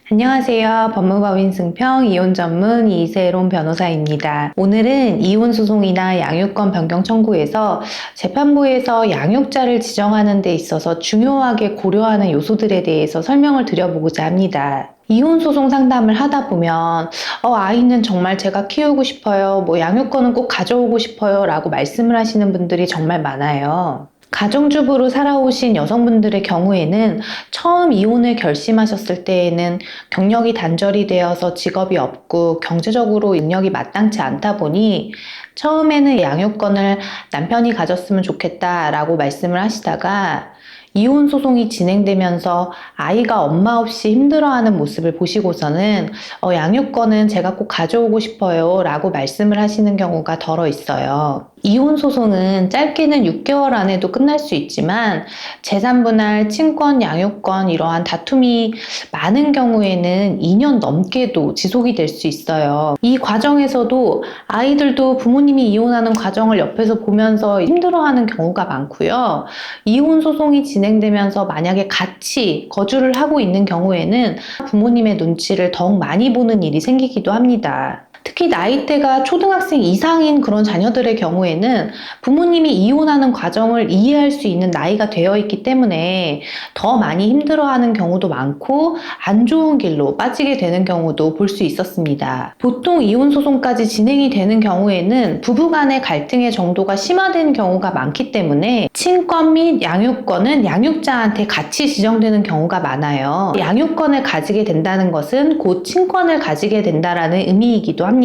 안녕하세요. 법무법인 승평 이혼 전문 이세롬 변호사입니다. 오늘은 이혼 소송이나 양육권 변경 청구에서 재판부에서 양육자를 지정하는 데 있어서 중요하게 고려하는 요소들에 대해서 설명을 드려보고자 합니다. 이혼 소송 상담을 하다 보면 아이는 정말 제가 키우고 싶어요. 양육권은 꼭 가져오고 싶어요. 라고 말씀을 하시는 분들이 정말 많아요. 가정주부로 살아오신 여성분들의 경우에는 처음 이혼을 결심하셨을 때에는 경력이 단절이 되어서 직업이 없고 경제적으로 능력이 마땅치 않다 보니 처음에는 양육권을 남편이 가졌으면 좋겠다라고 말씀을 하시다가 이혼 소송이 진행되면서 아이가 엄마 없이 힘들어하는 모습을 보시고서는 양육권은 제가 꼭 가져오고 싶어요 라고 말씀을 하시는 경우가 덜어 있어요. 이혼 소송은 짧게는 6개월 안에도 끝날 수 있지만 재산분할, 친권, 양육권 이러한 다툼이 많은 경우에는 2년 넘게도 지속이 될 수 있어요. 이 과정에서도 아이들도 부모님이 이혼하는 과정을 옆에서 보면서 힘들어하는 경우가 많고요. 이혼 소송이 진행되면서 만약에 같이 거주를 하고 있는 경우에는 부모님의 눈치를 더욱 많이 보는 일이 생기기도 합니다. 특히 나이대가 초등학생 이상인 그런 자녀들의 경우에는 부모님이 이혼하는 과정을 이해할 수 있는 나이가 되어 있기 때문에 더 많이 힘들어하는 경우도 많고 안 좋은 길로 빠지게 되는 경우도 볼 수 있었습니다. 보통 이혼 소송까지 진행이 되는 경우에는 부부 간의 갈등의 정도가 심화된 경우가 많기 때문에 친권 및 양육권은 양육자한테 같이 지정되는 경우가 많아요. 양육권을 가지게 된다는 것은 곧 친권을 가지게 된다라는 의미이기도 합니다.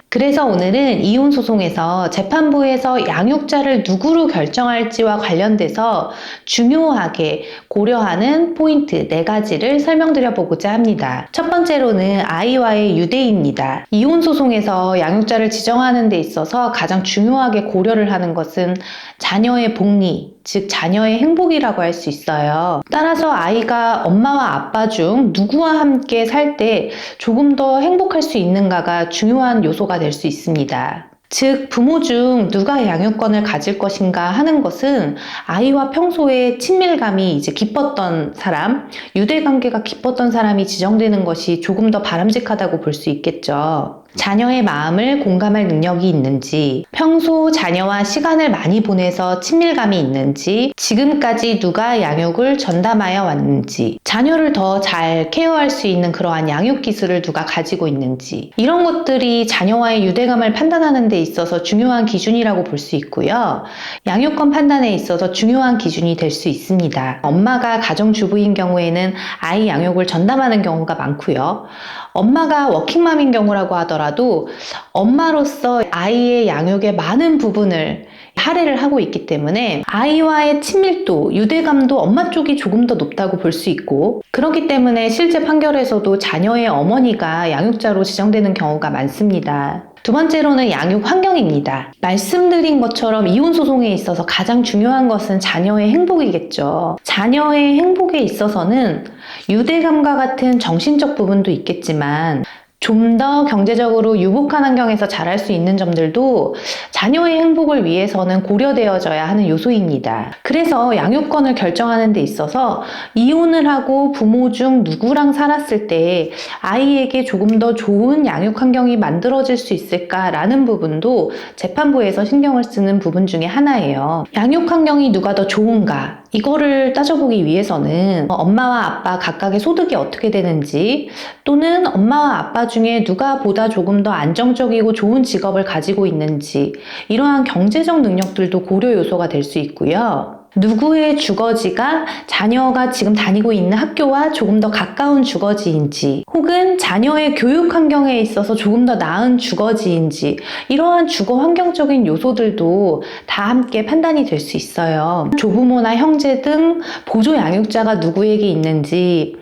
그래서 오늘은 이혼 소송에서 재판부에서 양육자를 누구로 결정할지와 관련돼서 중요하게 고려하는 포인트 4가지를 설명드려 보고자 합니다. 첫 번째로는 아이와의 유대입니다. 이혼 소송에서 양육자를 지정하는 데 있어서 가장 중요하게 고려를 하는 것은 자녀의 복리, 즉 자녀의 행복이라고 할 수 있어요. 따라서 아이가 엄마와 아빠 중 누구와 함께 살 때 조금 더 행복할 수 있는가가 중요한 요소가 될 수 있습니다. 즉 부모 중 누가 양육권을 가질 것인가 하는 것은 아이와 평소에 친밀감이 깊었던 사람, 유대관계가 깊었던 사람이 지정되는 것이 조금 더 바람직하다고 볼 수 있겠죠. 자녀의 마음을 공감할 능력이 있는지, 평소 자녀와 시간을 많이 보내서 친밀감이 있는지, 지금까지 누가 양육을 전담하여 왔는지, 자녀를 더 잘 케어할 수 있는 그러한 양육 기술을 누가 가지고 있는지, 이런 것들이 자녀와의 유대감을 판단하는 데 있어서 중요한 기준이라고 볼 수 있고요. 양육권 판단에 있어서 중요한 기준이 될 수 있습니다. 엄마가 가정주부인 경우에는 아이 양육을 전담하는 경우가 많고요. 엄마가 워킹맘인 경우라고 하더라도 엄마로서 아이의 양육의 많은 부분을 할애를 하고 있기 때문에 아이와의 친밀도, 유대감도 엄마 쪽이 조금 더 높다고 볼 수 있고, 그렇기 때문에 실제 판결에서도 자녀의 어머니가 양육자로 지정되는 경우가 많습니다. 두 번째로는 양육 환경입니다. 말씀드린 것처럼 이혼 소송에 있어서 가장 중요한 것은 자녀의 행복이겠죠. 자녀의 행복에 있어서는 유대감과 같은 정신적 부분도 있겠지만 좀 더 경제적으로 유복한 환경에서 자랄 수 있는 점들도 자녀의 행복을 위해서는 고려되어져야 하는 요소입니다. 그래서 양육권을 결정하는 데 있어서 이혼을 하고 부모 중 누구랑 살았을 때 아이에게 조금 더 좋은 양육 환경이 만들어질 수 있을까라는 부분도 재판부에서 신경을 쓰는 부분 중에 하나예요. 양육 환경이 누가 더 좋은가? 이거를 따져보기 위해서는 엄마와 아빠 각각의 소득이 어떻게 되는지, 또는 엄마와 아빠 중에 누가 보다 조금 더 안정적이고 좋은 직업을 가지고 있는지, 이러한 경제적 능력들도 고려 요소가 될 수 있고요. 누구의 주거지가 자녀가 지금 다니고 있는 학교와 조금 더 가까운 주거지인지, 혹은 자녀의 교육 환경에 있어서 조금 더 나은 주거지인지, 이러한 주거 환경적인 요소들도 다 함께 판단이 될 수 있어요. 조부모나 형제 등 보조 양육자가 누구에게 있는지,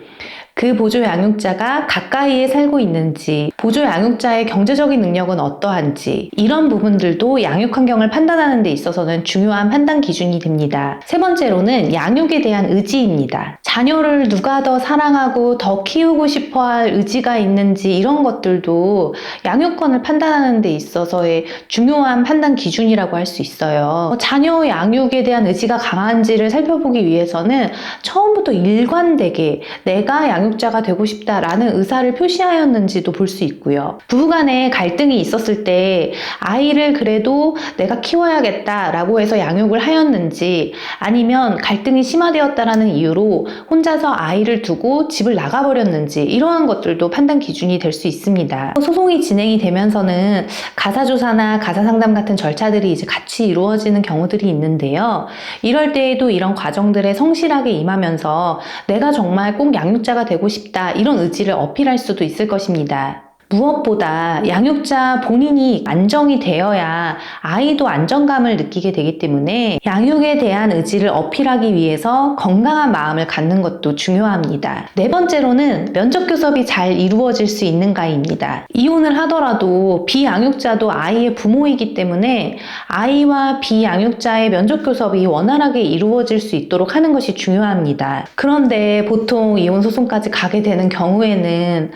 그 보조 양육자가 가까이에 살고 있는지, 보조 양육자의 경제적인 능력은 어떠한지, 이런 부분들도 양육 환경을 판단하는 데 있어서는 중요한 판단 기준이 됩니다. 세 번째로는 양육에 대한 의지입니다. 자녀를 누가 더 사랑하고 더 키우고 싶어 할 의지가 있는지, 이런 것들도 양육권을 판단하는 데 있어서의 중요한 판단 기준이라고 할 수 있어요. 자녀 양육에 대한 의지가 강한지를 살펴보기 위해서는 처음부터 일관되게 내가 양육 양육자가 되고 싶다라는 의사를 표시하였는지도 볼 수 있고요. 부부간에 갈등이 있었을 때 아이를 그래도 내가 키워야겠다라고 해서 양육을 하였는지, 아니면 갈등이 심화되었다라는 이유로 혼자서 아이를 두고 집을 나가버렸는지, 이러한 것들도 판단 기준이 될 수 있습니다. 소송이 진행이 되면서는 가사조사나 가사상담 같은 절차들이 이제 같이 이루어지는 경우들이 있는데요. 이럴 때에도 이런 과정들에 성실하게 임하면서 내가 정말 꼭 양육자가 되고 싶다, 이런 의지를 어필할 수도 있을 것입니다. 무엇보다 양육자 본인이 안정이 되어야 아이도 안정감을 느끼게 되기 때문에 양육에 대한 의지를 어필하기 위해서 건강한 마음을 갖는 것도 중요합니다. 네 번째로는 면접교섭이 잘 이루어질 수 있는가입니다. 이혼을 하더라도 비양육자도 아이의 부모이기 때문에 아이와 비양육자의 면접교섭이 원활하게 이루어질 수 있도록 하는 것이 중요합니다. 그런데 보통 이혼 소송까지 가게 되는 경우에는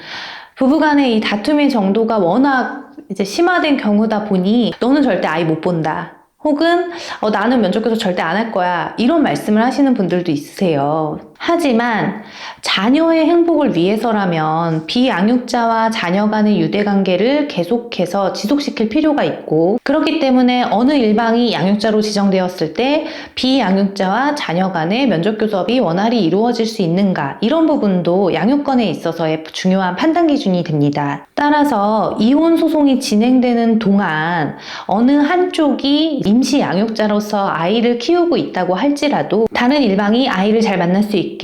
부부간의 이 다툼의 정도가 워낙 이제 심화된 경우다 보니 너는 절대 아이 못 본다, 혹은 나는 면접교섭 절대 안 할 거야, 이런 말씀을 하시는 분들도 있으세요. 하지만 자녀의 행복을 위해서라면 비양육자와 자녀 간의 유대관계를 계속해서 지속시킬 필요가 있고, 그렇기 때문에 어느 일방이 양육자로 지정되었을 때 비양육자와 자녀 간의 면접교섭이 원활히 이루어질 수 있는가, 이런 부분도 양육권에 있어서의 중요한 판단 기준이 됩니다. 따라서 이혼 소송이 진행되는 동안 어느 한쪽이 임시 양육자로서 아이를 키우고 있다고 할지라도 다른 일방이 아이를 잘 만날 수 있게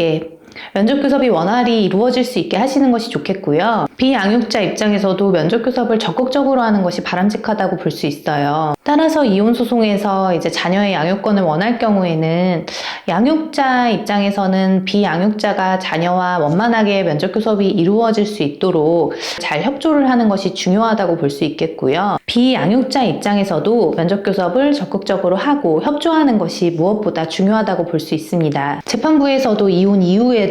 면접교섭이 원활히 이루어질 수 있게 하시는 것이 좋겠고요. 비양육자 입장에서도 면접교섭을 적극적으로 하는 것이 바람직하다고 볼 수 있어요. 따라서 이혼 소송에서 이제 자녀의 양육권을 원할 경우에는 양육자 입장에서는 비양육자가 자녀와 원만하게 면접교섭이 이루어질 수 있도록 잘 협조를 하는 것이 중요하다고 볼 수 있겠고요. 비양육자 입장에서도 면접교섭을 적극적으로 하고 협조하는 것이 무엇보다 중요하다고 볼 수 있습니다. 재판부에서도 이혼 이후에도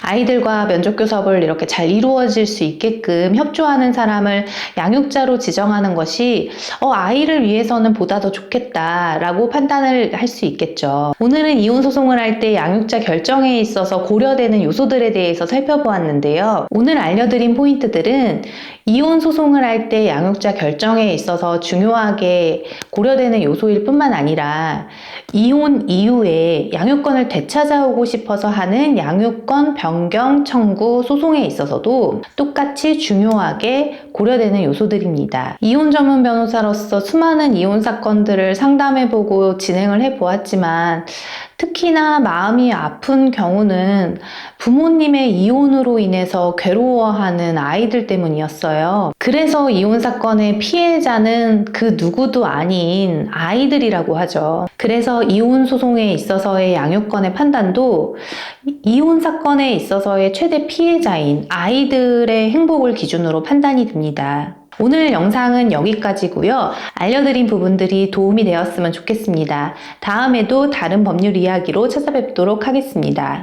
아이들과 면접교섭을 이렇게 잘 이루어질 수 있게끔 협조하는 사람을 양육자로 지정하는 것이 아이를 위해서는 보다 더 좋겠다라고 판단을 할 수 있겠죠. 오늘은 이혼 소송을 할 때 양육자 결정에 있어서 고려되는 요소들에 대해서 살펴보았는데요. 오늘 알려드린 포인트들은 이혼 소송을 할 때 양육자 결정에 있어서 중요하게 고려되는 요소일 뿐만 아니라 이혼 이후에 양육권을 되찾아오고 싶어서 하는 양육권 변경 청구 소송에 있어서도 똑같이 중요하게 고려되는 요소들입니다. 이혼 전문 변호사로서 수많은 이혼 사건들을 상담해보고 진행을 해보았지만 특히나 마음이 아픈 경우는 부모님의 이혼으로 인해서 괴로워하는 아이들 때문이었어요. 그래서 이혼 사건의 피해자는 그 누구도 아닌 아이들이라고 하죠. 그래서 이혼 소송에 있어서의 양육권의 판단도 이혼 사건에 있어서의 최대 피해자인 아이들의 행복을 기준으로 판단이 됩니다. 오늘 영상은 여기까지고요. 알려드린 부분들이 도움이 되었으면 좋겠습니다. 다음에도 다른 법률 이야기로 찾아뵙도록 하겠습니다.